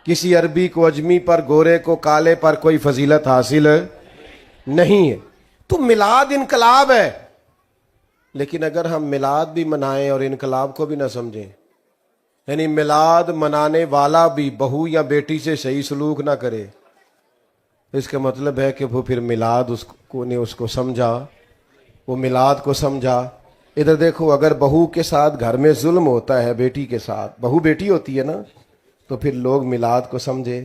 کسی عربی کو اجمی پر، گورے کو کالے پر کوئی فضیلت حاصل نہیں ہے۔ تو میلاد انقلاب ہے، لیکن اگر ہم میلاد بھی منائیں اور انقلاب کو بھی نہ سمجھیں، یعنی میلاد منانے والا بھی بہو یا بیٹی سے صحیح سلوک نہ کرے، اس کا مطلب ہے کہ وہ پھر میلاد اس کو سمجھا، وہ میلاد کو سمجھا۔ ادھر دیکھو، اگر بہو کے ساتھ گھر میں ظلم ہوتا ہے، بیٹی کے ساتھ، بہو بیٹی ہوتی ہے نا، تو پھر لوگ میلاد کو سمجھے۔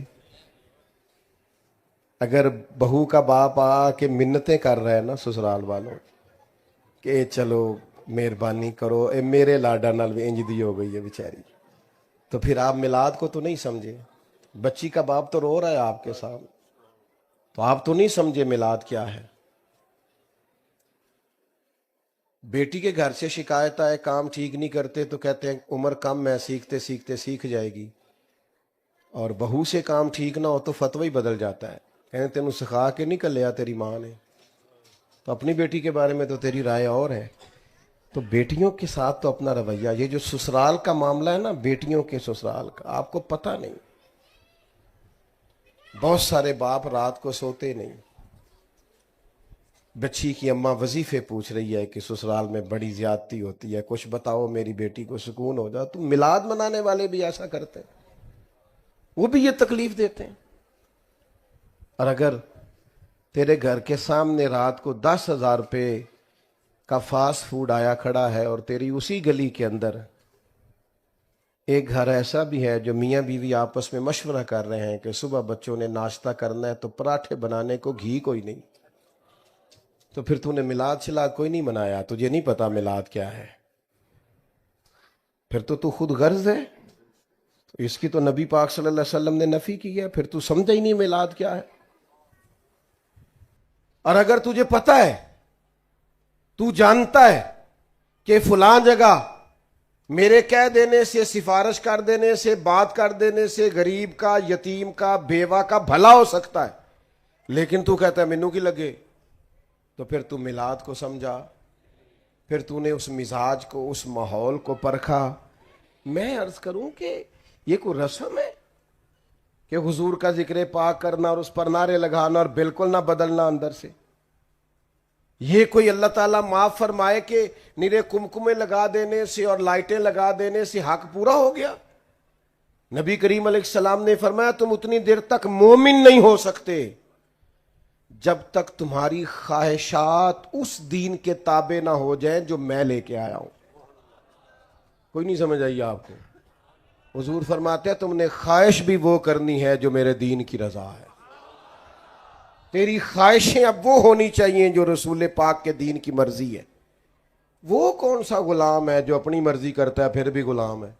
اگر بہو کا باپ آ کے منتیں کر رہا ہے نا سسرال والوں کہ چلو مہربانی کرو، اے میرے لاڈا نال بھی انج دی ہو گئی ہے بیچاری، تو پھر آپ میلاد کو تو نہیں سمجھے۔ بچی کا باپ تو رو رہا ہے آپ کے سامنے، تو آپ تو نہیں سمجھے میلاد کیا ہے۔ بیٹی کے گھر سے شکایت آئے کام ٹھیک نہیں کرتے تو کہتے ہیں عمر کم ہے، سیکھتے سیکھتے سیکھ جائے گی، اور بہو سے کام ٹھیک نہ ہو تو فتوی بدل جاتا ہے، کہتے تینوں سکھا کے نہیں کلیا تیری ماں نے، تو اپنی بیٹی کے بارے میں تو تیری رائے اور ہے۔ تو بیٹیوں کے ساتھ تو اپنا رویہ، یہ جو سسرال کا معاملہ ہے نا، بیٹیوں کے سسرال کا، آپ کو پتہ نہیں، بہت سارے باپ رات کو سوتے نہیں، بچی کی اماں وظیفے پوچھ رہی ہے کہ سسرال میں بڑی زیادتی ہوتی ہے، کچھ بتاؤ میری بیٹی کو سکون ہو جائے۔ تو میلاد منانے والے بھی ایسا کرتے ہیں، وہ بھی یہ تکلیف دیتے ہیں۔ اور اگر تیرے گھر کے سامنے رات کو 10,000 روپے کا فاسٹ فوڈ آیا کھڑا ہے، اور تیری اسی گلی کے اندر ایک گھر ایسا بھی ہے جو میاں بیوی آپس میں مشورہ کر رہے ہیں کہ صبح بچوں نے ناشتہ کرنا ہے تو پراٹھے بنانے کو گھی کوئی نہیں، تو پھر تو نے میلاد شلاد کوئی نہیں منایا، تجھے نہیں پتا میلاد کیا ہے، پھر تو خود غرض ہے، تو اس کی تو نبی پاک صلی اللہ علیہ وسلم نے نفی کی ہے، پھر تو سمجھا ہی نہیں میلاد کیا ہے۔ اور اگر تجھے پتا ہے، تو جانتا ہے کہ فلاں جگہ میرے کہہ دینے سے، سفارش کر دینے سے، بات کر دینے سے غریب کا، یتیم کا، بیوہ کا بھلا ہو سکتا ہے، لیکن تو کہتا ہے مینوں کی لگے، تو پھر تو میلاد کو سمجھا، پھر تو نے اس مزاج کو، اس ماحول کو پرکھا۔ میں عرض کروں کہ یہ کوئی رسم ہے کہ حضور کا ذکر پاک کرنا اور اس پر نعرے لگانا اور بالکل نہ بدلنا اندر سے؟ یہ کوئی اللہ تعالیٰ معاف فرمائے کہ نیرے کمکمے لگا دینے سے اور لائٹیں لگا دینے سے حق پورا ہو گیا؟ نبی کریم علیہ السلام نے فرمایا تم اتنی دیر تک مومن نہیں ہو سکتے جب تک تمہاری خواہشات اس دین کے تابع نہ ہو جائیں جو میں لے کے آیا ہوں۔ کوئی نہیں سمجھ آئی آپ کو؟ حضور فرماتے ہیں تم نے خواہش بھی وہ کرنی ہے جو میرے دین کی رضا ہے، تیری خواہشیں اب وہ ہونی چاہیے جو رسول پاک کے دین کی مرضی ہے۔ وہ کون سا غلام ہے جو اپنی مرضی کرتا ہے پھر بھی غلام ہے؟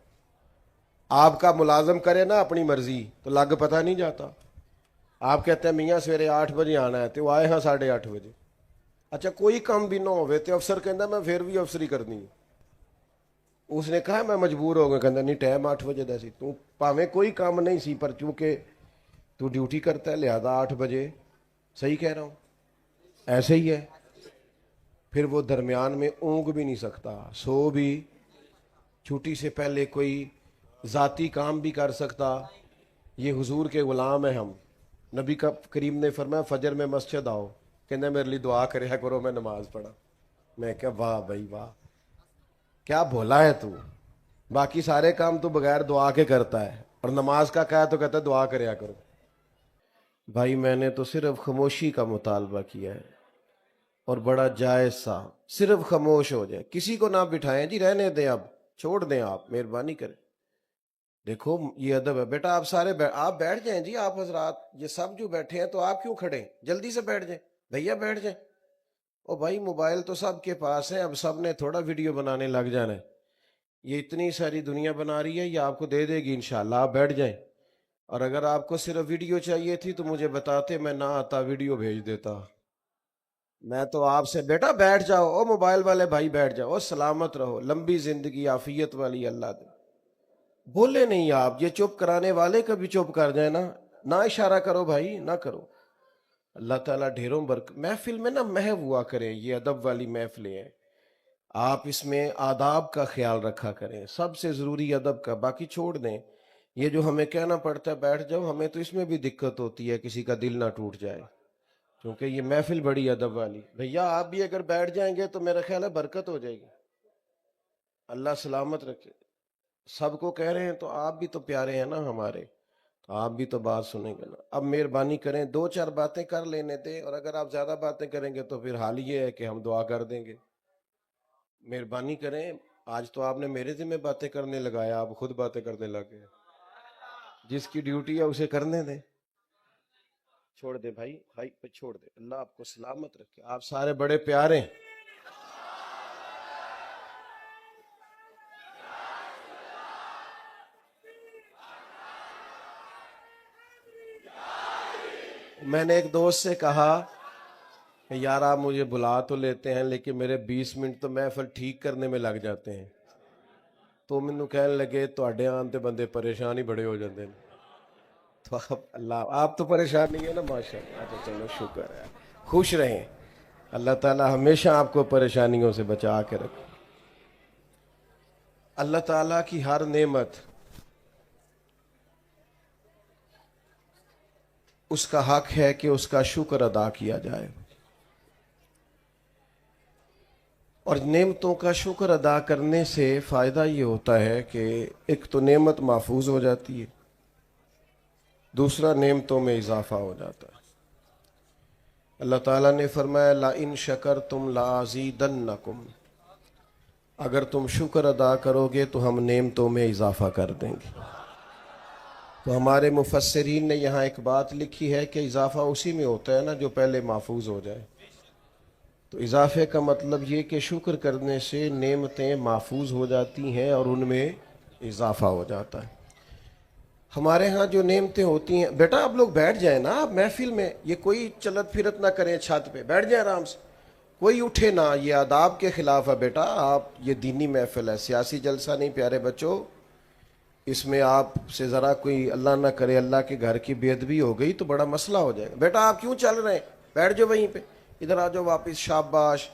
آپ کا ملازم کرے نا اپنی مرضی تو لگ پتہ نہیں جاتا۔ آپ کہتے ہیں میاں سویرے 8 بجے آنا ہے تو وہ آئے ہاں 8:30 بجے، اچھا کوئی کام بھی نہ ہوئے تو افسر کہندا میں پھر بھی افسری کرنی ہے، اس نے کہا میں مجبور ہو گیا، کہندا نہیں ٹائم 8 بجے دا سی، تو پاویں کوئی کام نہیں سی پر چونکہ تو ڈیوٹی کرتا ہے لہذا 8 بجے۔ صحیح کہہ رہا ہوں؟ ایسے ہی ہے، پھر وہ درمیان میں اونگ بھی نہیں سکتا، سو بھی، چھٹی سے پہلے کوئی ذاتی کام بھی کر سکتا۔ یہ حضور کے غلام ہیں ہم۔ نبی کا کریم نے فرمایا فجر میں مسجد آؤ، کہنے میرے لیے دعا کریا کرو میں نماز پڑھا۔ میں کہا واہ بھائی واہ، کیا بھولا ہے تو، باقی سارے کام تو بغیر دعا کے کرتا ہے، اور نماز کا کہا تو کہتا ہے دعا کریا کرو۔ بھائی میں نے تو صرف خاموشی کا مطالبہ کیا ہے، اور بڑا جائز سا، صرف خاموش ہو جائے، کسی کو نہ بٹھائیں، جی رہنے دیں، اب چھوڑ دیں، آپ مہربانی کریں۔ دیکھو یہ ادب ہے، بیٹا آپ سارے آپ بیٹھ جائیں، جی آپ حضرات یہ سب جو بیٹھے ہیں تو آپ کیوں کھڑے ہیں، جلدی سے بیٹھ جائیں، بھیا بیٹھ جائیں۔ او بھائی موبائل تو سب کے پاس ہے، اب سب نے تھوڑا ویڈیو بنانے لگ جانا ہے، یہ اتنی ساری دنیا بنا رہی ہے، یہ آپ کو دے دے گی انشاءاللہ، آپ بیٹھ جائیں۔ اور اگر آپ کو صرف ویڈیو چاہیے تھی تو مجھے بتاتے، میں نہ آتا ویڈیو بھیج دیتا۔ میں تو آپ سے بیٹا بیٹھ جاؤ، او موبائل والے بھائی بیٹھ جاؤ، او سلامت رہو، لمبی زندگی عافیت والی اللہ دے۔ بولے نہیں آپ، یہ چپ کرانے والے کبھی چپ کر جائیں نا، نہ اشارہ کرو بھائی، نہ کرو۔ اللہ تعالیٰ ڈھیروں برکت، محفل میں نہ محو ہوا کریں، یہ ادب والی محفلیں ہیں، آپ اس میں آداب کا خیال رکھا کریں، سب سے ضروری ادب کا، باقی چھوڑ دیں۔ یہ جو ہمیں کہنا پڑتا ہے بیٹھ جاؤ، ہمیں تو اس میں بھی دقت ہوتی ہے کسی کا دل نہ ٹوٹ جائے، کیونکہ یہ محفل بڑی ادب والی۔ بھیا آپ بھی اگر بیٹھ جائیں گے تو میرا خیال ہے برکت ہو جائے گی، اللہ سلامت رکھے۔ سب کو کہہ رہے ہیں تو آپ بھی تو پیارے ہیں نا ہمارے، تو آپ بھی تو بات سنیں گے نا۔ اب مہربانی کریں، دو چار باتیں کر لینے دیں، اور اگر آپ زیادہ باتیں کریں گے تو پھر حال یہ ہے کہ ہم دعا کر دیں گے۔ مہربانی کریں، آج تو آپ نے میرے ذمہ باتیں کرنے لگایا، آپ خود باتیں کرنے لگے۔ جس کی ڈیوٹی ہے اسے کرنے دیں، چھوڑ دے بھائی، بھائی پہ چھوڑ دے۔ اللہ آپ کو سلامت رکھے، آپ سارے بڑے پیارے ہیں۔ میں نے ایک دوست سے کہا کہ یار آپ مجھے بلا تو لیتے ہیں لیکن میرے 20 منٹ تو محفل ٹھیک کرنے میں لگ جاتے ہیں، تو مینوں کہنے لگے تواڈے آن تے بندے پریشان ہی بڑے ہو جاندے ہیں۔ تو اللہ آپ تو پریشان نہیں ہے نا، ماشاء اللہ۔ تو چلو شکر ہے، خوش رہیں، اللہ تعالیٰ ہمیشہ آپ کو پریشانیوں سے بچا کے رکھے۔ اللہ تعالیٰ کی ہر نعمت اس کا حق ہے کہ اس کا شکر ادا کیا جائے، اور نعمتوں کا شکر ادا کرنے سے فائدہ یہ ہوتا ہے کہ ایک تو نعمت محفوظ ہو جاتی ہے، دوسرا نعمتوں میں اضافہ ہو جاتا ہے۔ اللہ تعالیٰ نے فرمایا لَإِن شَكَرْتُمْ لَأَزِيدَنَّكُمْ، اگر تم شکر ادا کرو گے تو ہم نعمتوں میں اضافہ کر دیں گے۔ تو ہمارے مفسرین نے یہاں ایک بات لکھی ہے کہ اضافہ اسی میں ہوتا ہے نا جو پہلے محفوظ ہو جائے۔ تو اضافے کا مطلب یہ کہ شکر کرنے سے نعمتیں محفوظ ہو جاتی ہیں اور ان میں اضافہ ہو جاتا ہے۔ ہمارے ہاں جو نعمتیں ہوتی ہیں، بیٹا آپ لوگ بیٹھ جائیں نا، آپ محفل میں یہ کوئی چلت پھرت نہ کریں، چھت پہ بیٹھ جائیں آرام سے، کوئی اٹھے نہ، یہ آداب کے خلاف ہے بیٹا۔ آپ یہ دینی محفل ہے، سیاسی جلسہ نہیں پیارے بچوں۔ اس میں آپ سے ذرا کوئی اللہ نہ کرے اللہ کے گھر کی بے ادبی ہو گئی تو بڑا مسئلہ ہو جائے گا۔ بیٹا آپ کیوں چل رہے ہیں، بیٹھ جاؤ وہیں پہ، ادھر آ جاؤ واپس، شاباش۔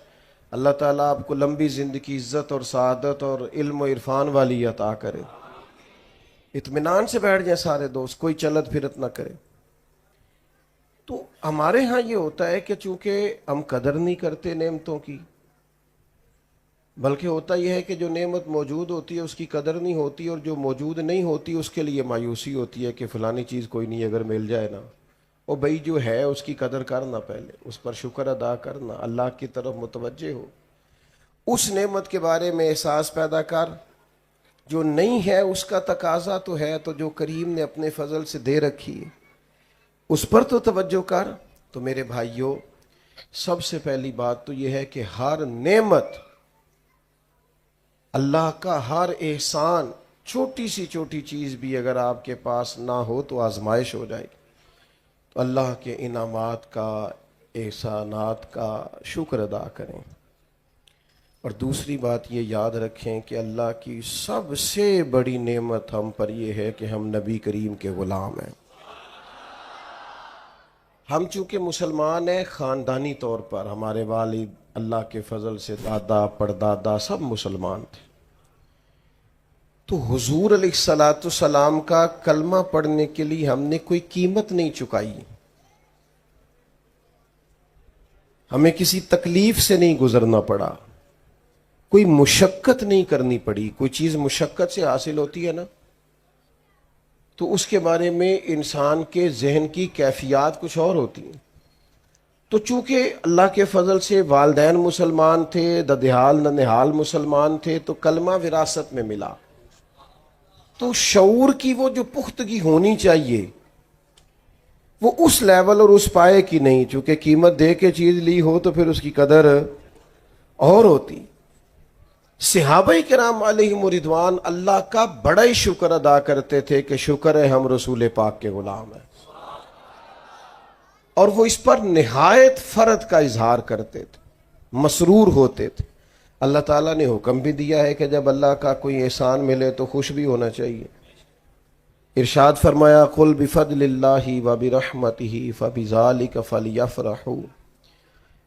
اللہ تعالیٰ آپ کو لمبی زندگی، عزت اور سعادت اور علم و عرفان والی عطا کرے۔ اطمینان سے بیٹھ جائیں سارے دوست، کوئی چلت پھرت نہ کرے۔ تو ہمارے ہاں یہ ہوتا ہے کہ چونکہ ہم قدر نہیں کرتے نعمتوں کی، بلکہ ہوتا یہ ہے کہ جو نعمت موجود ہوتی ہے اس کی قدر نہیں ہوتی، اور جو موجود نہیں ہوتی اس کے لیے مایوسی ہوتی ہے کہ فلانی چیز کوئی نہیں، اگر مل جائے نا، او بھائی جو ہے اس کی قدر کرنا، پہلے اس پر شکر ادا کرنا، اللہ کی طرف متوجہ ہو، اس نعمت کے بارے میں احساس پیدا کر۔ جو نہیں ہے اس کا تقاضا تو ہے، تو جو کریم نے اپنے فضل سے دے رکھی ہے اس پر تو توجہ کر۔ تو میرے بھائیوں، سب سے پہلی بات تو یہ ہے کہ ہر نعمت، اللہ کا ہر احسان، چھوٹی سی چھوٹی چیز بھی اگر آپ کے پاس نہ ہو تو آزمائش ہو جائے گی۔ تو اللہ کے انعامات کا، احسانات کا شکر ادا کریں۔ اور دوسری بات یہ یاد رکھیں کہ اللہ کی سب سے بڑی نعمت ہم پر یہ ہے کہ ہم نبی کریم کے غلام ہیں۔ ہم چونکہ مسلمان ہیں خاندانی طور پر، ہمارے والد اللہ کے فضل سے دادا پردادا سب مسلمان تھے، تو حضور علیہ الصلاۃ والسلام کا کلمہ پڑھنے کے لیے ہم نے کوئی قیمت نہیں چکائی، ہمیں کسی تکلیف سے نہیں گزرنا پڑا، کوئی مشقت نہیں کرنی پڑی۔ کوئی چیز مشقت سے حاصل ہوتی ہے نا تو اس کے بارے میں انسان کے ذہن کی کیفیات کچھ اور ہوتی ہیں۔ تو چونکہ اللہ کے فضل سے والدین مسلمان تھے، ددحال ننہال مسلمان تھے، تو کلمہ وراثت میں ملا، تو شعور کی وہ جو پختگی ہونی چاہیے وہ اس لیول اور اس پائے کی نہیں، چونکہ قیمت دے کے چیز لی ہو تو پھر اس کی قدر اور ہوتی۔ صحابہ کرام علیہم رضوان اللہ کا بڑا ہی شکر ادا کرتے تھے کہ شکر ہے ہم رسول پاک کے غلام ہیں، اور وہ اس پر نہایت فرد کا اظہار کرتے تھے، مسرور ہوتے تھے۔ اللہ تعالیٰ نے حکم بھی دیا ہے کہ جب اللہ کا کوئی احسان ملے تو خوش بھی ہونا چاہیے۔ ارشاد فرمایا قل بفضل اللہ وبرحمتہ فبذلک فلیفرحوا،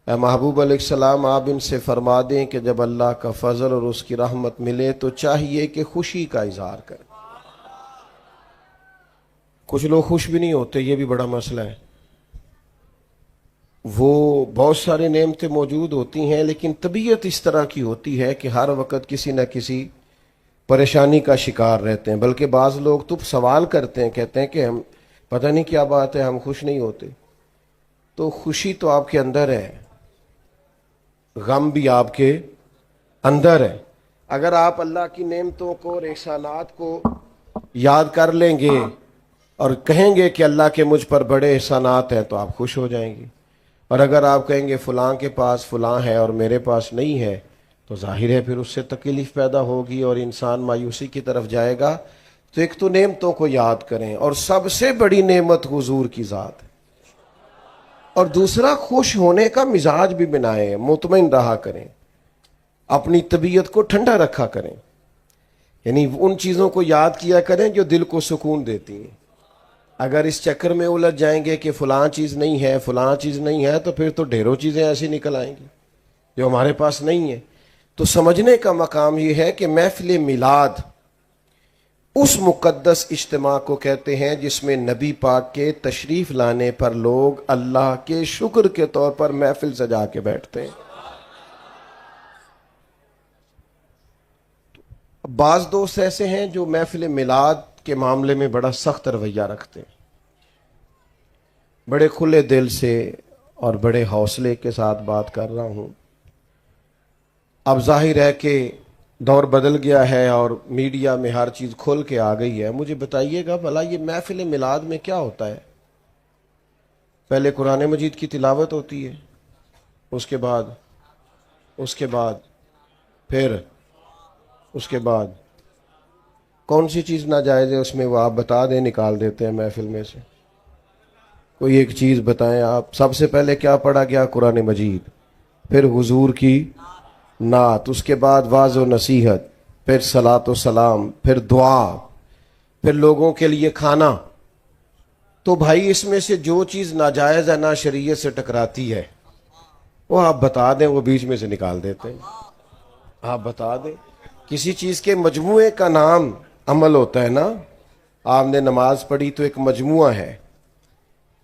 اے محبوب علیہ السلام آپ ان سے فرما دیں کہ جب اللہ کا فضل اور اس کی رحمت ملے تو چاہیے کہ خوشی کا اظہار کریں۔ کچھ لوگ خوش بھی نہیں ہوتے، یہ بھی بڑا مسئلہ ہے. وہ بہت سارے نعمتیں موجود ہوتی ہیں لیکن طبیعت اس طرح کی ہوتی ہے کہ ہر وقت کسی نہ کسی پریشانی کا شکار رہتے ہیں. بلکہ بعض لوگ تو سوال کرتے ہیں، کہتے ہیں کہ ہم پتہ نہیں کیا بات ہے، ہم خوش نہیں ہوتے. تو خوشی تو آپ کے اندر ہے، غم بھی آپ کے اندر ہے. اگر آپ اللہ کی نعمتوں کو اور احسانات کو یاد کر لیں گے اور کہیں گے کہ اللہ کے مجھ پر بڑے احسانات ہیں تو آپ خوش ہو جائیں گے. اور اگر آپ کہیں گے فلاں کے پاس فلاں ہے اور میرے پاس نہیں ہے تو ظاہر ہے پھر اس سے تکلیف پیدا ہوگی اور انسان مایوسی کی طرف جائے گا. تو ایک تو نعمتوں کو یاد کریں، اور سب سے بڑی نعمت حضور کی ذات ہے. اور دوسرا، خوش ہونے کا مزاج بھی بنائیں، مطمئن رہا کریں، اپنی طبیعت کو ٹھنڈا رکھا کریں. یعنی ان چیزوں کو یاد کیا کریں جو دل کو سکون دیتی ہیں. اگر اس چکر میں الجھ جائیں گے کہ فلاں چیز نہیں ہے فلاں چیز نہیں ہے تو پھر تو ڈھیروں چیزیں ایسی نکل آئیں گی جو ہمارے پاس نہیں ہے. تو سمجھنے کا مقام یہ ہے کہ محفل میلاد اس مقدس اجتماع کو کہتے ہیں جس میں نبی پاک کے تشریف لانے پر لوگ اللہ کے شکر کے طور پر محفل سجا کے بیٹھتے ہیں. بعض دوست ایسے ہیں جو محفل میلاد کے معاملے میں بڑا سخت رویہ رکھتے ہیں، بڑے کھلے دل سے اور بڑے حوصلے کے ساتھ بات کر رہا ہوں. اب ظاہر ہے کہ دور بدل گیا ہے اور میڈیا میں ہر چیز کھل کے آ گئی ہے. مجھے بتائیے گا بھلا یہ محفل میلاد میں کیا ہوتا ہے؟ پہلے قرآن مجید کی تلاوت ہوتی ہے، اس کے بعد پھر اس کے بعد کون سی چیز ناجائز ہے اس میں وہ آپ بتا دیں، نکال دیتے ہیں محفل میں سے. کوئی ایک چیز بتائیں آپ. سب سے پہلے کیا پڑھا گیا؟ قرآن مجید، پھر حضور کی نعت، اس کے بعد واعظ و نصیحت، پھر صلاۃ و سلام، پھر دعا، پھر لوگوں کے لیے کھانا. تو بھائی اس میں سے جو چیز ناجائز ہے نا شریعت سے ٹکراتی ہے وہ آپ بتا دیں، وہ بیچ میں سے نکال دیتے ہیں. آپ بتا دیں. کسی چیز کے مجموعے کا نام عمل ہوتا ہے نا. آپ نے نماز پڑھی تو ایک مجموعہ ہے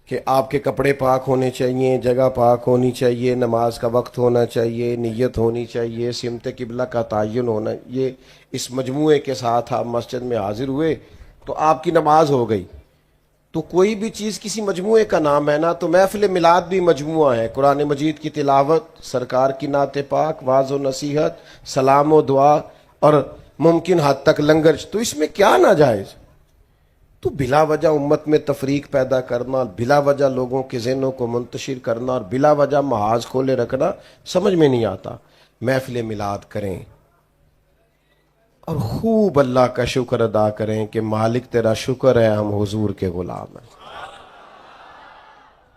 کہ آپ کے کپڑے پاک ہونے چاہیے، جگہ پاک ہونی چاہیے، نماز کا وقت ہونا چاہیے، نیت ہونی چاہیے، سمت قبلہ کا تعین ہونا. یہ اس مجموعے کے ساتھ آپ مسجد میں حاضر ہوئے تو آپ کی نماز ہو گئی. تو کوئی بھی چیز کسی مجموعے کا نام ہے نا. تو محفل میلاد بھی مجموعہ ہے. قرآن مجید کی تلاوت، سرکار کی نعت پاک، واعظ و نصیحت، سلام و دعا اور ممکن حد تک لنگر. تو اس میں کیا ناجائز؟ تو بلا وجہ امت میں تفریق پیدا کرنا، بلا وجہ لوگوں کے ذہنوں کو منتشر کرنا اور بلا وجہ محاذ کھولے رکھنا سمجھ میں نہیں آتا. محفل میلاد کریں اور خوب اللہ کا شکر ادا کریں کہ مالک تیرا شکر ہے ہم حضور کے غلام ہیں.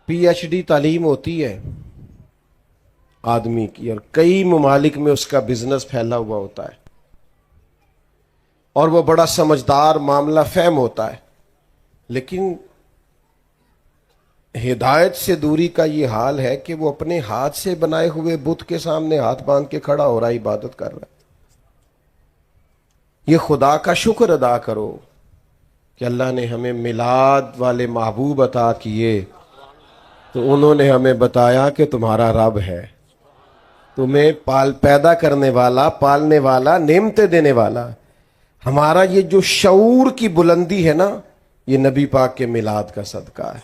پی ایچ ڈی تعلیم ہوتی ہے آدمی کی اور کئی ممالک میں اس کا بزنس پھیلا ہوا ہوتا ہے اور وہ بڑا سمجھدار، معاملہ فہم ہوتا ہے. لیکن ہدایت سے دوری کا یہ حال ہے کہ وہ اپنے ہاتھ سے بنائے ہوئے بت کے سامنے ہاتھ باندھ کے کھڑا ہو رہا ہے، عبادت کر رہا ہے. یہ خدا کا شکر ادا کرو کہ اللہ نے ہمیں میلاد والے محبوب عطا کیے تو انہوں نے ہمیں بتایا کہ تمہارا رب ہے، تمہیں پیدا کرنے والا، پالنے والا، نعمتیں دینے والا. ہمارا یہ جو شعور کی بلندی ہے نا، یہ نبی پاک کے میلاد کا صدقہ ہے.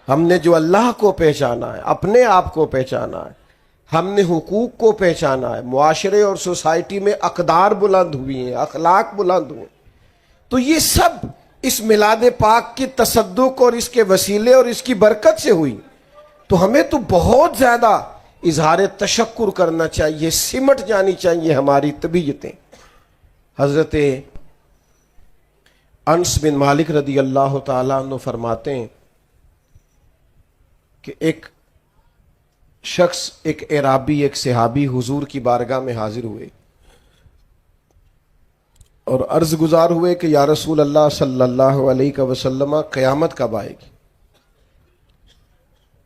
ہم نے جو اللہ کو پہچانا ہے، اپنے آپ کو پہچانا ہے، ہم نے حقوق کو پہچانا ہے، معاشرے اور سوسائٹی میں اقدار بلند ہوئی ہیں، اخلاق بلند ہوئے. تو یہ سب اس میلاد پاک کی تصدق اور اس کے وسیلے اور اس کی برکت سے ہوئی. تو ہمیں تو بہت زیادہ اظہار تشکر کرنا چاہیے، سمٹ جانی چاہیے ہماری طبیعتیں. حضرت انس بن مالک رضی اللہ تعالیٰ عنہ فرماتے ہیں کہ ایک شخص، ایک اعرابی، ایک صحابی حضور کی بارگاہ میں حاضر ہوئے اور عرض گزار ہوئے کہ یا رسول اللہ صلی اللہ علیہ وسلم قیامت کب آئے گی؟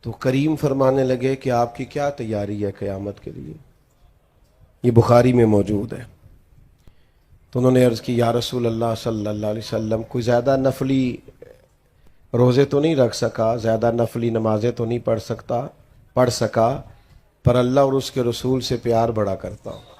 تو کریم فرمانے لگے کہ آپ کی کیا تیاری ہے قیامت کے لیے؟ یہ بخاری میں موجود ہے. تو انہوں نے عرض کی یا رسول اللہ صلی اللہ علیہ وسلم کوئی زیادہ نفلی روزے تو نہیں رکھ سکا, زیادہ نفلی نمازیں تو نہیں پڑھ سکا, پر اللہ اور اس کے رسول سے پیار بڑا کرتا ہوں.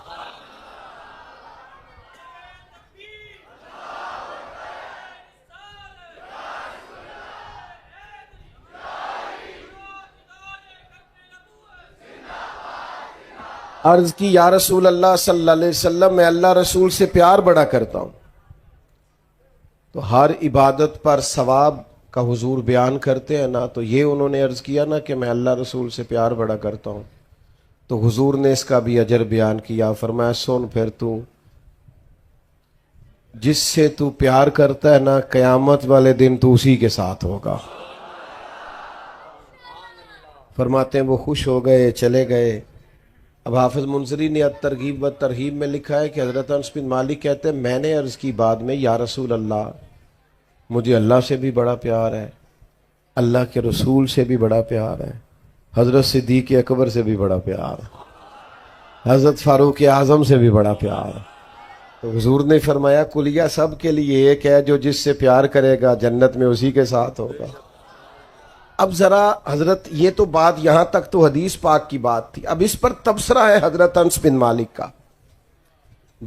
عرض کی یا رسول اللہ صلی اللہ علیہ وسلم, میں اللہ رسول سے پیار بڑا کرتا ہوں. تو ہر عبادت پر ثواب کا حضور بیان کرتے ہیں نا, تو یہ انہوں نے عرض کیا نا کہ میں اللہ رسول سے پیار بڑا کرتا ہوں, تو حضور نے اس کا بھی اجر بیان کیا. فرمایا سن پھر تو جس سے تو پیار کرتا ہے نا, قیامت والے دن تو اسی کے ساتھ ہوگا. فرماتے ہیں وہ خوش ہو گئے, چلے گئے. اب حافظ منذری نے ترغیب و ترہیب میں لکھا ہے کہ حضرت انس بن مالک کہتے ہیں میں نے عرض کی بعد میں, یا رسول اللہ مجھے اللہ سے بھی بڑا پیار ہے, اللہ کے رسول سے بھی بڑا پیار ہے, حضرت صدیق اکبر سے بھی بڑا پیار ہے, حضرت فاروق اعظم سے بھی بڑا پیار ہے. تو حضور نے فرمایا کلیہ سب کے لیے ایک ہے, جو جس سے پیار کرے گا جنت میں اسی کے ساتھ ہوگا. اب ذرا حضرت, یہ تو بات یہاں تک تو حدیث پاک کی بات تھی, اب اس پر تبصرہ ہے حضرت انس بن مالک کا.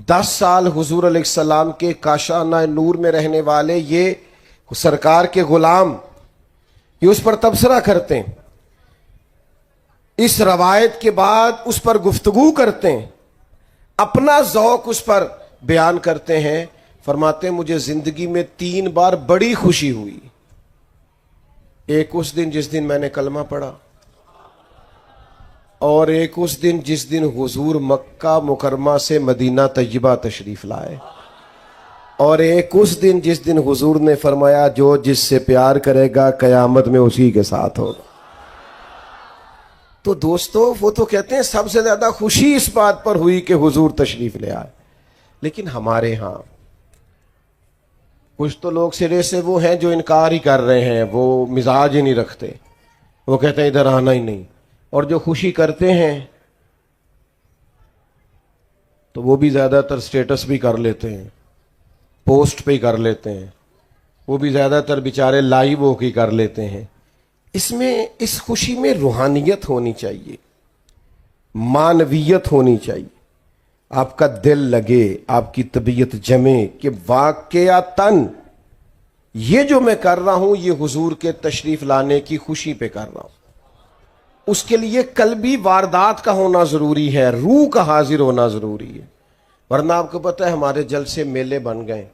10 سال حضور علیہ السلام کے کاشانہ نور میں رہنے والے یہ سرکار کے غلام, یہ اس پر تبصرہ کرتے ہیں, اس روایت کے بعد اس پر گفتگو کرتے ہیں, اپنا ذوق اس پر بیان کرتے ہیں. فرماتے ہیں مجھے زندگی میں 3 بار بڑی خوشی ہوئی. ایک اس دن جس دن میں نے کلمہ پڑھا, اور ایک اس دن جس دن حضور مکہ مکرمہ سے مدینہ طیبہ تشریف لائے, اور ایک اس دن جس دن حضور نے فرمایا جو جس سے پیار کرے گا قیامت میں اسی کے ساتھ ہوگا. تو دوستو وہ تو کہتے ہیں سب سے زیادہ خوشی اس بات پر ہوئی کہ حضور تشریف لے آئے. لیکن ہمارے ہاں کچھ تو لوگ سرے سے وہ ہیں جو انکار ہی کر رہے ہیں, وہ مزاج ہی نہیں رکھتے, وہ کہتے ہیں ادھر آنا ہی نہیں. اور جو خوشی کرتے ہیں تو وہ بھی زیادہ تر سٹیٹس بھی کر لیتے ہیں, پوسٹ پہ ہی کر لیتے ہیں, وہ بھی زیادہ تر بیچارے لائیو ہو کے کر لیتے ہیں. اس خوشی میں روحانیت ہونی چاہیے, معنویت ہونی چاہیے, آپ کا دل لگے, آپ کی طبیعت جمے کہ واقعتاً یہ جو میں کر رہا ہوں یہ حضور کے تشریف لانے کی خوشی پہ کر رہا ہوں. اس کے لیے قلبی واردات کا ہونا ضروری ہے, روح کا حاضر ہونا ضروری ہے. ورنہ آپ کو پتہ ہے ہمارے جلسے میلے بن گئے,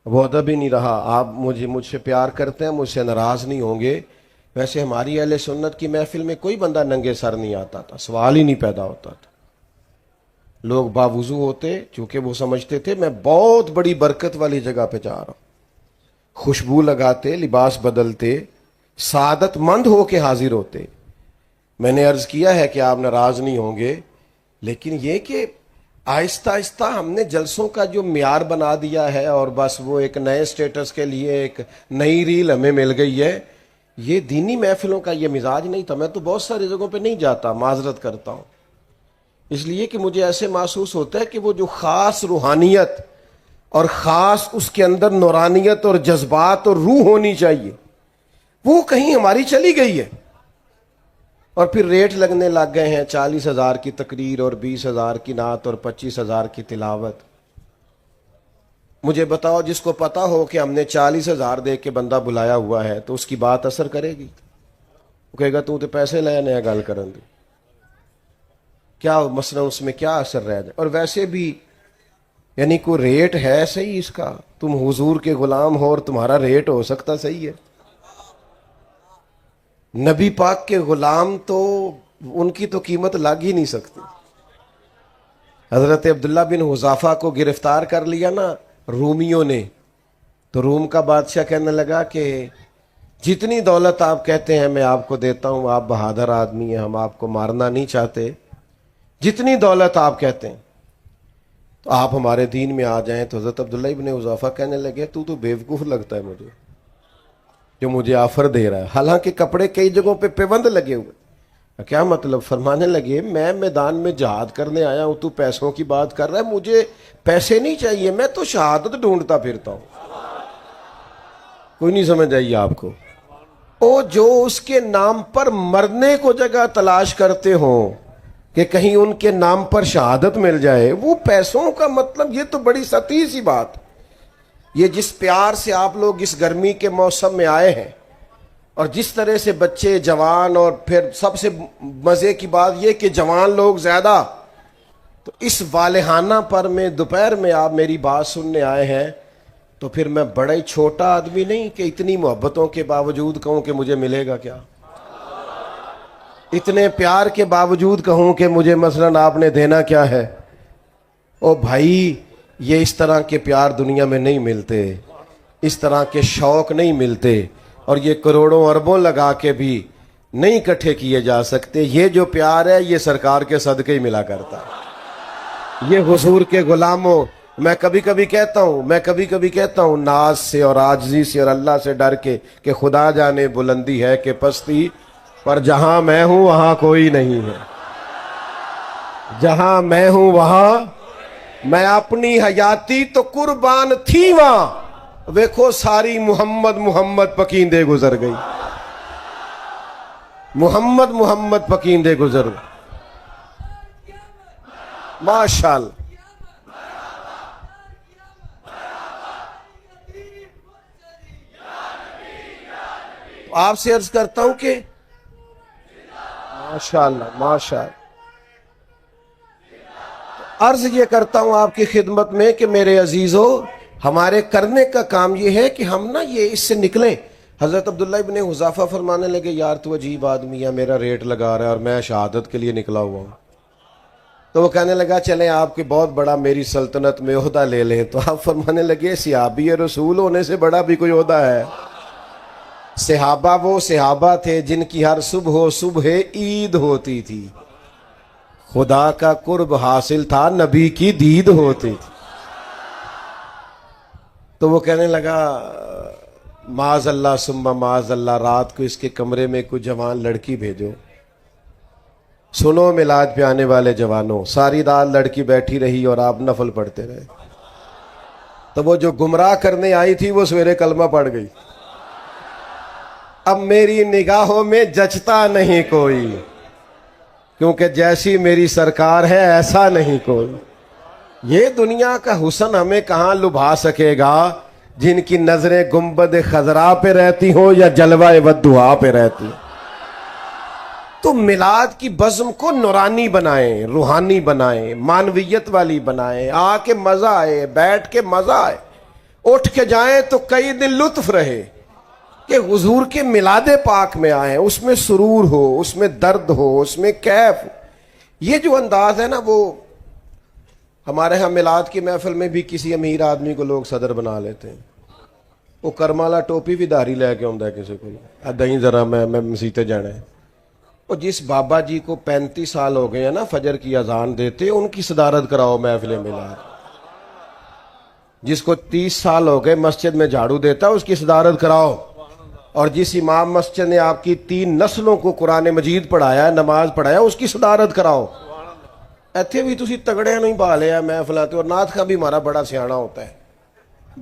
وہ ادب ہی نہیں رہا. آپ مجھ سے پیار کرتے ہیں, مجھ سے ناراض نہیں ہوں گے. ویسے ہماری اہل سنت کی محفل میں کوئی بندہ ننگے سر نہیں آتا تھا, سوال ہی نہیں پیدا ہوتا تھا. لوگ باوضو ہوتے, چونکہ وہ سمجھتے تھے میں بہت بڑی برکت والی جگہ پہ جا رہا ہوں, خوشبو لگاتے, لباس بدلتے, سعادت مند ہو کے حاضر ہوتے. میں نے عرض کیا ہے کہ آپ ناراض نہیں ہوں گے, لیکن یہ کہ آہستہ آہستہ ہم نے جلسوں کا جو معیار بنا دیا ہے, اور بس وہ ایک نئے سٹیٹس کے لیے ایک نئی ریل ہمیں مل گئی ہے. یہ دینی محفلوں کا یہ مزاج نہیں تھا. میں تو بہت ساری جگہوں پہ نہیں جاتا, معذرت کرتا ہوں, اس لیے کہ مجھے ایسے محسوس ہوتا ہے کہ وہ جو خاص روحانیت اور خاص اس کے اندر نورانیت اور جذبات اور روح ہونی چاہیے وہ کہیں ہماری چلی گئی ہے. اور پھر ریٹ لگنے لگ گئے ہیں, 40,000 کی تقریر اور 20,000 کی نعت اور 25,000 کی تلاوت. مجھے بتاؤ, جس کو پتا ہو کہ ہم نے 40,000 دے کے بندہ بلایا ہوا ہے تو اس کی بات اثر کرے گی؟ وہ کہے گا تو پیسے لے نیا گل کرن دی, کیا مثلا اس میں کیا اثر رہ جائے. اور ویسے بھی یعنی کوئی ریٹ ہے صحیح اس کا؟ تم حضور کے غلام ہو اور تمہارا ریٹ ہو سکتا صحیح ہے؟ نبی پاک کے غلام تو ان کی تو قیمت لگ ہی نہیں سکتی. حضرت عبداللہ بن حذافہ کو گرفتار کر لیا نا رومیوں نے, تو روم کا بادشاہ کہنے لگا کہ جتنی دولت آپ کہتے ہیں میں آپ کو دیتا ہوں, آپ بہادر آدمی ہیں, ہم آپ کو مارنا نہیں چاہتے, جتنی دولت آپ کہتے ہیں تو آپ ہمارے دین میں آ جائیں. تو حضرت عبداللہ ابن حذافہ کہنے لگے تو بیوقوف لگتا ہے مجھے جو مجھے آفر دے رہا ہے, حالانکہ کپڑے کئی جگہوں پہ پیوند لگے ہوئے. کیا مطلب؟ فرمانے لگے میں میدان میں جہاد کرنے آیا ہوں, تو پیسوں کی بات کر رہا ہے, مجھے پیسے نہیں چاہیے, میں تو شہادت ڈھونڈتا پھرتا ہوں. کوئی نہیں سمجھ آئی آپ کو؟ او جو اس کے نام پر مرنے کو جگہ تلاش کرتے ہوں کہ کہیں ان کے نام پر شہادت مل جائے، وہ پیسوں کا مطلب، یہ تو بڑی سطحی سی بات۔ یہ جس پیار سے آپ لوگ اس گرمی کے موسم میں آئے ہیں، اور جس طرح سے بچے، جوان، اور پھر سب سے مزے کی بات یہ کہ جوان لوگ زیادہ، تو اس والہانہ پر میں دوپہر میں آپ میری بات سننے آئے ہیں، تو پھر میں بڑا ہی چھوٹا آدمی نہیں کہ اتنی محبتوں کے باوجود کہوں کہ مجھے ملے گا کیا؟ اتنے پیار کے باوجود کہوں کہ مجھے مثلاً آپ نے دینا کیا ہے؟ او بھائی، یہ اس طرح کے پیار دنیا میں نہیں ملتے، اس طرح کے شوق نہیں ملتے، اور یہ کروڑوں اربوں لگا کے بھی نہیں اکٹھے کیے جا سکتے۔ یہ جو پیار ہے یہ سرکار کے صدقے ہی ملا کرتا ہے۔ یہ حضور کے غلاموں، میں کبھی کبھی کہتا ہوں ناز سے اور عاجزی سے اور اللہ سے ڈر کے کہ خدا جانے بلندی ہے کہ پستی، پر جہاں میں ہوں وہاں کوئی نہیں ہے، جہاں میں ہوں وہاں میں اپنی حیاتی تو قربان تھی، وہاں ویکھو ساری محمد محمد پکیندے گزر گئی، محمد پکیندے گزر گئی، ماشاءاللہ۔ آپ سے عرض کرتا ہوں کہ ماشاءاللہ عرض یہ کرتا ہوں آپ کی خدمت میں کہ میرے عزیزو، ہمارے کرنے کا کام یہ ہے کہ ہم یہ اس سے نکلیں۔ حضرت عبداللہ ابن حذافہ فرمانے لگے، یار تو عجیب آدمی ہے، میرا ریٹ لگا رہا ہے اور میں شہادت کے لیے نکلا ہوا ہوں۔ تو وہ کہنے لگا چلیں آپ کی بہت بڑا میری سلطنت میں عہدہ لے لیں۔ تو آپ فرمانے لگے صحابی رسول ہونے سے بڑا بھی کوئی عہدہ ہے؟ صحابہ وہ صحابہ تھے جن کی ہر صبح عید ہوتی تھی، خدا کا قرب حاصل تھا، نبی کی دید ہوتی تھی۔ تو وہ کہنے لگا معاذ اللہ ثم معاذ اللہ، رات کو اس کے کمرے میں کوئی جوان لڑکی بھیجو۔ سنو میلاد پہ آنے والے جوانوں، ساری رات لڑکی بیٹھی رہی اور آپ نفل پڑھتے رہے۔ تو وہ جو گمراہ کرنے آئی تھی وہ سویرے کلمہ پڑھ گئی۔ اب میری نگاہوں میں جچتا نہیں کوئی، کیونکہ جیسی میری سرکار ہے ایسا نہیں کوئی۔ یہ دنیا کا حسن ہمیں کہاں لبھا سکے گا جن کی نظریں گنبد خضرا پہ رہتی ہوں یا جلوہ والدعا پہ رہتی ہوں۔ تو میلاد کی بزم کو نورانی بنائیں، روحانی بنائیں، معنویت والی بنائیں، آ کے مزہ آئے، بیٹھ کے مزہ آئے، اٹھ کے جائیں تو کئی دن لطف رہے کہ حضور کے میلاد پاک میں آئیں، اس میں سرور ہو، اس میں درد ہو، اس میں کیف ہو۔ یہ جو انداز ہے نا، وہ ہمارے ہاں میلاد کی محفل میں بھی کسی امیر آدمی کو لوگ صدر بنا لیتے ہیں، وہ کرمالا ٹوپی بھی داری لے کے آتا ہے کسی کو، دہیں ذرا میں مسیتے جانا ہے۔ اور جس بابا جی کو 35 سال ہو گئے ہیں نا فجر کی اذان دیتے، ان کی صدارت کراؤ محفل میلاد۔ جس کو 30 سال ہو گئے مسجد میں جھاڑو دیتا اس کی صدارت کراؤ۔ اور جس امام مسجد نے آپ کی 3 نسلوں کو قرآن مجید پڑھایا، نماز پڑھایا، اس کی صدارت کراؤ۔ ایتھے بھی تسی تگڑے نہیں پا لیا محفل تے، اور نعت کا بھی ہمارا بڑا سیاںا ہوتا ہے،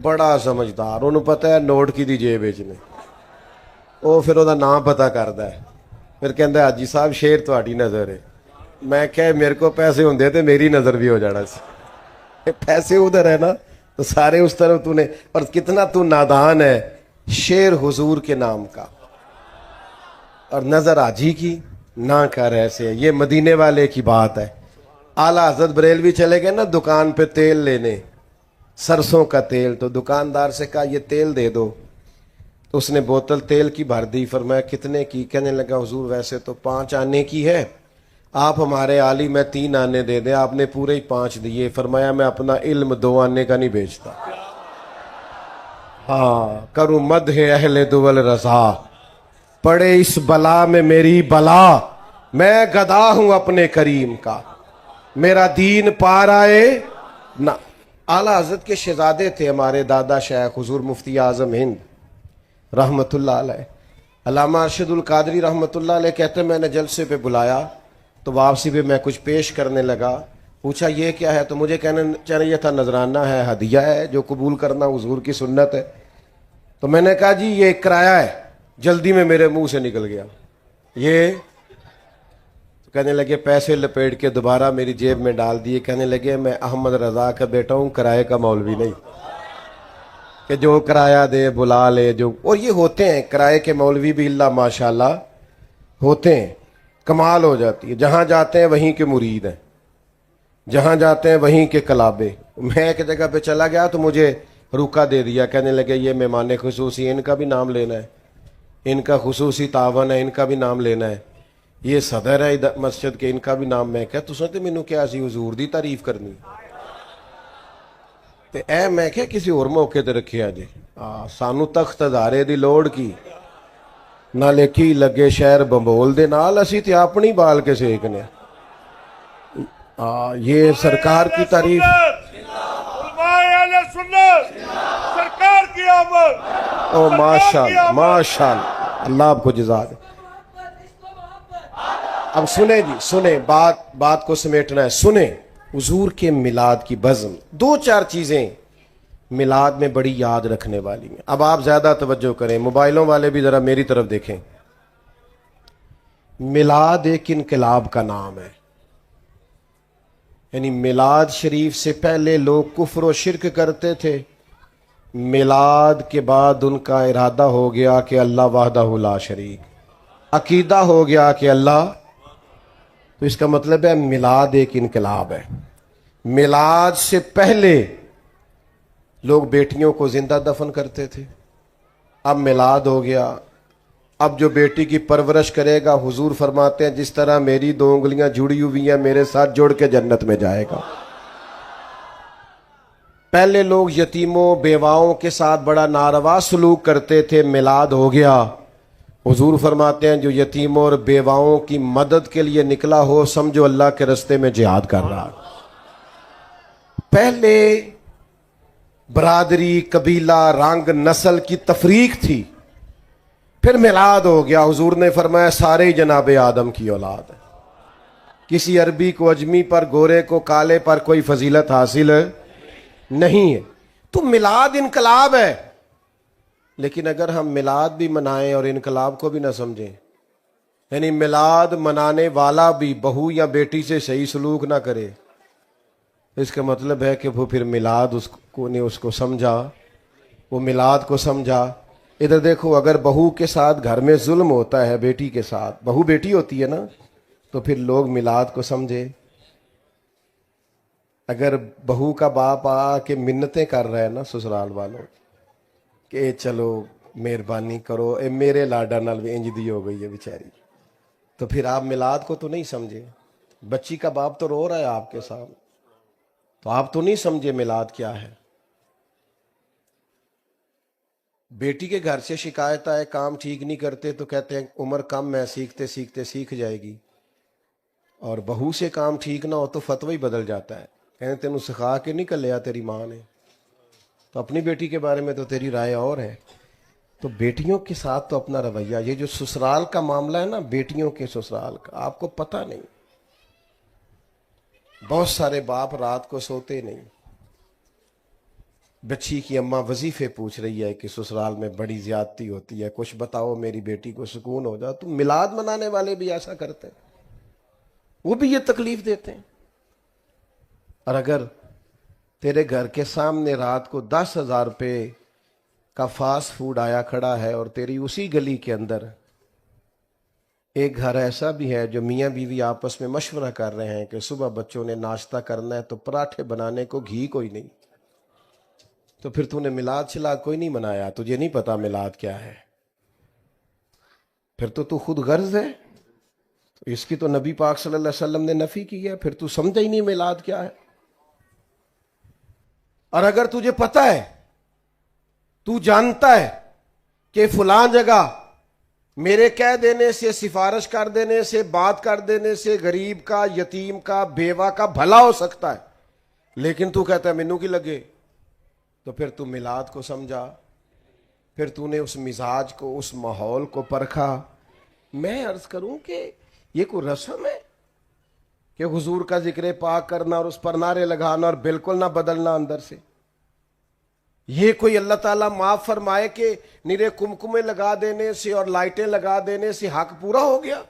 بڑا سمجھدار، انہوں پتہ ہے نوٹ کی دی جیب بیچنے، وہ پھر وہ نام پتہ کرتا ہے، پھر کہندا ہے حاجی صاحب شیر تہاڈی نظر ہے۔ میں کہ میرے کو پیسے ہوندے تے میری نظر بھی ہو جانا سی، پیسے ادھر ہے نا تو سارے اس طرف تو نے، اور کتنا تو نادان ہے۔ شیر حضور کے نام کا اور نظر حاجی کی نہ کر ایسے، یہ مدینے والے کی بات ہے۔ اعلیٰ حضرت بریلوی چلے گئے نا دکان پہ تیل لینے، سرسوں کا تیل، تو دکاندار سے کہا یہ تیل دے دو، تو اس نے بوتل تیل کی بھر دی، فرمایا کتنے کی؟ کہنے لگا حضور ویسے تو 5 آنے کی ہے، آپ ہمارے عالی میں 3 آنے دے دیں، آپ نے پورے ہی 5 دیے۔ فرمایا میں اپنا علم 2 آنے کا نہیں بیچتا، ہاں کروں مدح اہل دول رضا، پڑے اس بلا میں میری بلا، میں گدا ہوں اپنے کریم کا، میرا دین پار آئے نہ۔ اعلیٰ حضرت کے شہزادے تھے ہمارے دادا شیخ حضور مفتی اعظم ہند رحمت اللہ علیہ، علامہ ارشد القادری رحمت اللہ علیہ کہتے ہیں میں نے جلسے پہ بلایا تو واپسی پہ میں کچھ پیش کرنے لگا، پوچھا یہ کیا ہے؟ تو مجھے کہنا چاہیے تھا نذرانہ ہے، ہدیہ ہے جو قبول کرنا حضور کی سنت ہے۔ تو میں نے کہا جی یہ کرایہ ہے، جلدی میں میرے منہ سے نکل گیا یہ، تو کہنے لگے پیسے لپیٹ کے دوبارہ میری جیب میں ڈال دیے، کہنے لگے میں احمد رضا کا بیٹا ہوں، کرایہ کا مولوی نہیں کہ جو کرایہ دے بلا لے جو، اور یہ ہوتے ہیں کرایہ کے مولوی بھی اللہ ماشاءاللہ ہوتے ہیں، کمال ہو جاتی ہے، جہاں جاتے ہیں وہیں کے مرید ہیں، جہاں جاتے ہیں وہیں کے کلابے۔ میں ایک جگہ پہ چلا گیا تو مجھے روکا دے دیا، کہنے لگے یہ مہمان خصوصی، ان کا بھی نام لینا ہے، ان کا خصوصی تعاون ہے، ان کا بھی نام لینا ہے، یہ صدر ہے مسجد کے، ان کا بھی نام۔ میں کہ تساں تے مینوں کیا سی حضور دی تعریف کرنی تے اے میں کہ کسی اور موقع تے رکھیا جے، سانو تخت ہزارے دی لوڑ کی نہ لکھی لگے شہر بمبول دے نال، اسی تے اپنی بال کے سیکنے۔ یہ سرکار کی تعریف، سرکار کی آمد، او ماشاءاللہ ماشاءاللہ، اللہ آپ کو جزا دے۔ اب سنیں جی، سنیں، بات کو سمیٹنا ہے، سنیں حضور کے میلاد کی بزم، دو چار چیزیں میلاد میں بڑی یاد رکھنے والی ہیں۔ اب آپ زیادہ توجہ کریں، موبائلوں والے بھی ذرا میری طرف دیکھیں۔ میلاد ایک انقلاب کا نام ہے، یعنی میلاد شریف سے پہلے لوگ کفر و شرک کرتے تھے، میلاد کے بعد ان کا ارادہ ہو گیا کہ اللہ وحدہ لا شریک، عقیدہ ہو گیا کہ اللہ، تو اس کا مطلب ہے میلاد ایک انقلاب ہے۔ میلاد سے پہلے لوگ بیٹیوں کو زندہ دفن کرتے تھے، اب میلاد ہو گیا، اب جو بیٹی کی پرورش کرے گا، حضور فرماتے ہیں جس طرح میری دو انگلیاں جڑی ہوئی ہیں میرے ساتھ جڑ کے جنت میں جائے گا۔ پہلے لوگ یتیموں بیواؤں کے ساتھ بڑا ناروا سلوک کرتے تھے، میلاد ہو گیا، حضور فرماتے ہیں جو یتیموں اور بیواؤں کی مدد کے لیے نکلا ہو سمجھو اللہ کے رستے میں جہاد کر رہا۔ پہلے برادری، قبیلہ، رنگ، نسل کی تفریق تھی، پھر میلاد ہو گیا، حضور نے فرمایا سارے ہی جناب آدم کی اولاد ہے، کسی عربی کو اجمی پر، گورے کو کالے پر کوئی فضیلت حاصل نہیں ہے۔ تو میلاد انقلاب ہے، لیکن اگر ہم میلاد بھی منائیں اور انقلاب کو بھی نہ سمجھیں، یعنی میلاد منانے والا بھی بہو یا بیٹی سے صحیح سلوک نہ کرے، اس کا مطلب ہے کہ وہ پھر میلاد اس کو سمجھا، وہ میلاد کو سمجھا۔ ادھر دیکھو، اگر بہو کے ساتھ گھر میں ظلم ہوتا ہے، بیٹی کے ساتھ، بہو بیٹی ہوتی ہے نا، تو پھر لوگ میلاد کو سمجھے۔ اگر بہو کا باپ آ کے منتیں کر رہا ہے نا سسرال والوں کہ چلو مہربانی کرو، اے میرے لاڈا نال بھی انج دی ہو گئی ہے بیچاری، تو پھر آپ میلاد کو تو نہیں سمجھے۔ بچی کا باپ تو رو رہا ہے آپ کے سامنے، تو آپ تو نہیں سمجھے میلاد کیا ہے۔ بیٹی کے گھر سے شکایت آئے کام ٹھیک نہیں کرتے تو کہتے ہیں عمر کم ہے، سیکھتے سیکھتے سیکھ جائے گی، اور بہو سے کام ٹھیک نہ ہو تو فتوی بدل جاتا ہے، کہتے تینوں سکھا کے نہیں کلیا تیری ماں نے، تو اپنی بیٹی کے بارے میں تو تیری رائے اور ہے۔ تو بیٹیوں کے ساتھ تو اپنا رویہ، یہ جو سسرال کا معاملہ ہے نا، بیٹیوں کے سسرال کا، آپ کو پتہ نہیں، بہت سارے باپ رات کو سوتے نہیں، بچی کی اماں وظیفے پوچھ رہی ہے کہ سسرال میں بڑی زیادتی ہوتی ہے، کچھ بتاؤ میری بیٹی کو سکون ہو جائے۔ تو میلاد منانے والے بھی ایسا کرتے ہیں، وہ بھی یہ تکلیف دیتے ہیں۔ اور اگر تیرے گھر کے سامنے رات کو 10,000 روپے کا فاسٹ فوڈ آیا کھڑا ہے، اور تیری اسی گلی کے اندر ایک گھر ایسا بھی ہے جو میاں بیوی آپس میں مشورہ کر رہے ہیں کہ صبح بچوں نے ناشتہ کرنا ہے تو پراٹھے بنانے کو گھی کوئی نہیں، تو پھر تو نے میلاد شلاد کوئی نہیں منایا، تجھے نہیں پتا میلاد کیا ہے، پھر تو خود غرض ہے، تو اس کی تو نبی پاک صلی اللہ علیہ وسلم نے نفی کی ہے، پھر تو سمجھا ہی نہیں میلاد کیا ہے۔ اور اگر تجھے پتا ہے، تو جانتا ہے کہ فلاں جگہ میرے کہہ دینے سے، سفارش کر دینے سے، بات کر دینے سے غریب کا، یتیم کا، بیوہ کا بھلا ہو سکتا ہے، لیکن تو کہتا ہے مینوں کی لگے، تو پھر تو میلاد کو سمجھا، پھر تو نے اس مزاج کو، اس ماحول کو پرکھا۔ میں عرض کروں کہ یہ کوئی رسم ہے کہ حضور کا ذکر پاک کرنا اور اس پر نعرے لگانا اور بالکل نہ بدلنا اندر سے؟ یہ کوئی اللہ تعالیٰ معاف فرمائے کہ نرے کمکمے لگا دینے سے اور لائٹیں لگا دینے سے حق پورا ہو گیا؟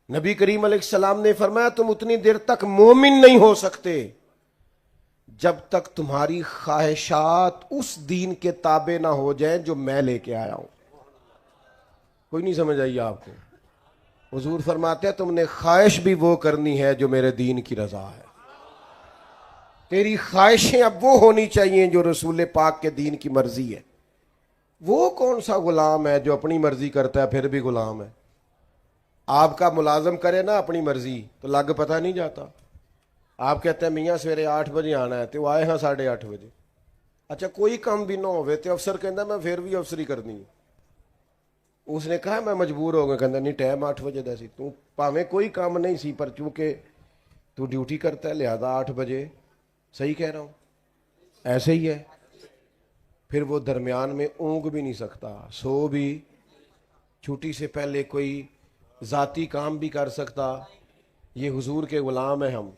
نبی کریم علیہ السلام نے فرمایا تم اتنی دیر تک مومن نہیں ہو سکتے جب تک تمہاری خواہشات اس دین کے تابع نہ ہو جائیں جو میں لے کے آیا ہوں. کوئی نہیں سمجھ آئی آپ کو؟ حضور فرماتے ہیں تم نے خواہش بھی وہ کرنی ہے جو میرے دین کی رضا ہے. تیری خواہشیں اب وہ ہونی چاہیے جو رسول پاک کے دین کی مرضی ہے. وہ کون سا غلام ہے جو اپنی مرضی کرتا ہے پھر بھی غلام ہے؟ آپ کا ملازم کرے نا اپنی مرضی تو لگ پتہ نہیں جاتا. آپ کہتے ہیں میاں سویرے 8 بجے آنا ہے تو آئے ہاں 8:30 بجے. اچھا کوئی کام بھی نہ ہوئے تو افسر کہندا میں پھر بھی افسری کرنی ہے. اس نے کہا میں مجبور ہو گیا. کہندا نہیں ٹائم 8 بجے دا سی تو پاویں کوئی کام نہیں سی پر چونکہ تو ڈیوٹی کرتا ہے لہذا 8 بجے. صحیح کہہ رہا ہوں؟ ایسے ہی ہے. پھر وہ درمیان میں اونگ بھی نہیں سکتا, سو بھی, چھٹی سے پہلے کوئی ذاتی کام بھی کر سکتا. یہ حضور کے غلام ہیں ہم.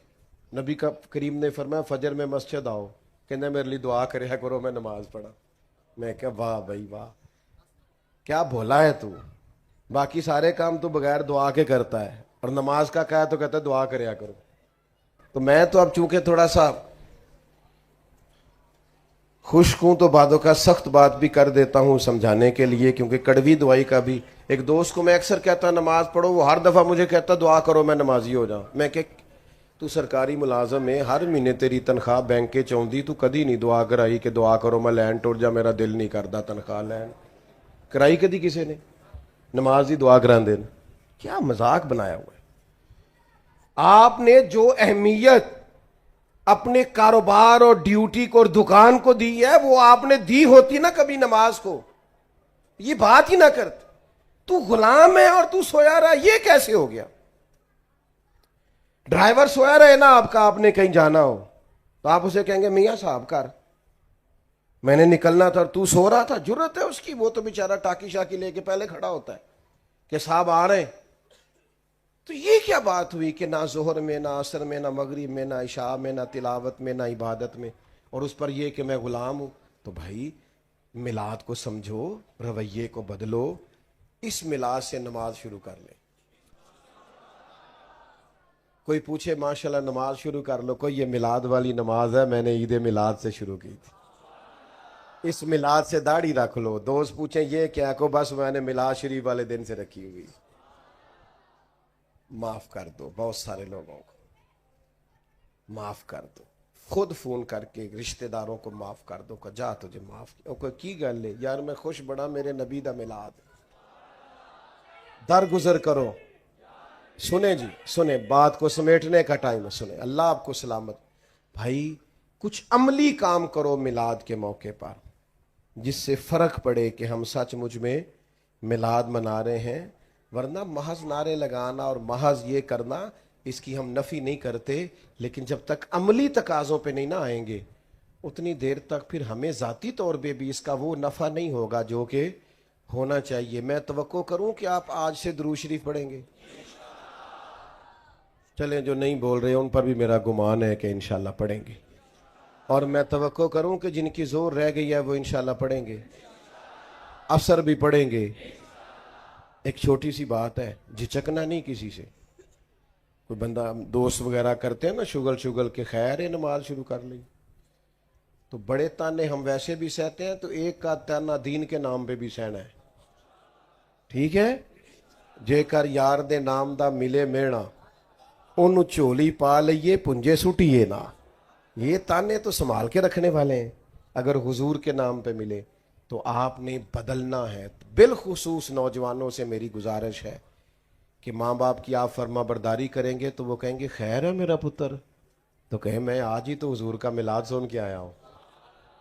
نبی کا کریم نے فرمایا فجر میں مسجد آؤ, کہنا میرے لیے دعا کریا کرو میں نماز پڑھا. میں کہا واہ بھائی واہ, کیا بھولا ہے تو, باقی سارے کام تو بغیر دعا کے کرتا ہے اور نماز کا کہا تو کہتا ہے دعا کریا کرو. تو میں تو اب چونکہ تھوڑا سا خشک ہوں تو بعدوں کا سخت بات بھی کر دیتا ہوں سمجھانے کے لیے, کیونکہ کڑوی دعائی کا بھی. ایک دوست کو میں اکثر کہتا نماز پڑھو, وہ ہر دفعہ مجھے کہتا دعا کرو میں نمازی ہو جاؤں. میں کہ تو سرکاری ملازم ہے, ہر مہینے تیری تنخواہ بینک کے چوندی, تو کدی نہیں دعا کرائی کہ دعا کرو میں لین ٹوٹ جا, میرا دل نہیں کرتا تنخواہ لین کرائی کدی کسی نے. نماز ہی دعا کرا دینا, کیا مذاق بنایا ہوا ہے. آپ نے جو اہمیت اپنے کاروبار اور ڈیوٹی کو اور دکان کو دی ہے وہ آپ نے دی ہوتی نا کبھی نماز کو, یہ بات ہی نہ کرتے. تو غلام ہے اور تو سویا رہا, یہ کیسے ہو گیا؟ ڈرائیور سویا رہے نا آپ کا, آپ نے کہیں جانا ہو تو آپ اسے کہیں گے میاں صاحب کر, میں نے نکلنا تھا اور تو سو رہا تھا. جرت ہے اس کی, وہ تو بیچارہ ٹاکی شاکی لے کے پہلے کھڑا ہوتا ہے کہ صاحب آ رہے ہیں. تو یہ کیا بات ہوئی کہ نہ ظہر میں, نہ عصر میں, نہ مغرب میں, نہ عشاء میں, نہ تلاوت میں, نہ عبادت میں, اور اس پر یہ کہ میں غلام ہوں. تو بھائی میلاد کو سمجھو, رویے کو بدلو, اس میلاد سے نماز شروع کر لیں. کوئی پوچھے ماشاءاللہ نماز شروع کر لو, کوئی یہ میلاد والی نماز ہے میں نے عید میلاد سے شروع کی تھی, اس میلاد سے داڑھی رکھ لو. دوست پوچھیں یہ کیا, کو بس میں نے میلاد شریف والے دن سے رکھی ہوئی. معاف کر دو, بہت سارے لوگوں کو معاف کر دو. خود فون کر کے رشتہ داروں کو معاف کر دو کہ جا تجھے معاف کیا. کوئی کی گل ہے یار, میں خوش بڑا میرے نبی دا میلاد, درگزر کرو. سنیں جی سنیں, بات کو سمیٹنے کا ٹائم ہے, سنیں. اللہ آپ کو سلامت. بھائی کچھ عملی کام کرو میلاد کے موقع پر جس سے فرق پڑے کہ ہم سچ مجھ میں میلاد منا رہے ہیں. ورنہ محض نعرے لگانا اور محض یہ کرنا, اس کی ہم نفی نہیں کرتے, لیکن جب تک عملی تقاضوں پہ نہیں نہ آئیں گے اتنی دیر تک پھر ہمیں ذاتی طور پہ بھی اس کا وہ نفع نہیں ہوگا جو کہ ہونا چاہیے. میں توقع کروں کہ آپ آج سے درود شریف پڑھیں گے. چلیں جو نہیں بول رہے ان پر بھی میرا گمان ہے کہ انشاءاللہ پڑھیں گے, اور میں توقع کروں کہ جن کی زور رہ گئی ہے وہ انشاءاللہ پڑھیں گے, افسر بھی پڑھیں گے. ایک چھوٹی سی بات ہے, جھچکنا نہیں کسی سے. کوئی بندہ دوست وغیرہ کرتے ہیں نا شگل کہ خیر ہے نماز شروع کر لی, تو بڑے تانے ہم ویسے بھی سہتے ہیں, تو ایک کا تانا دین کے نام پہ بھی سہنا ہے. ٹھیک ہے, جے کر یار دے نام دا ملے میڑا, انہوں چولی پا لئیے پنجے سٹیے نا. یہ تانے تو سنبھال کے رکھنے والے ہیں. اگر حضور کے نام پہ ملے تو آپ نے بدلنا ہے. بالخصوص نوجوانوں سے میری گزارش ہے کہ ماں باپ کی آپ فرما برداری کریں گے تو وہ کہیں گے خیر ہے میرا پتر, تو کہیں میں آج ہی تو حضور کا میلاد سن کے آیا ہوں,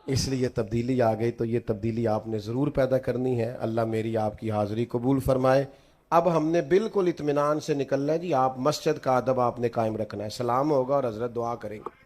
اس لیے تبدیلی آ گئی. تو یہ تبدیلی آپ نے ضرور پیدا کرنی ہے. اللہ میری آپ کی حاضری قبول فرمائے. اب ہم نے بالکل اطمینان سے نکلنا ہے جی. آپ مسجد کا ادب آپ نے قائم رکھنا ہے. سلام ہوگا اور حضرت دعا کریں گے.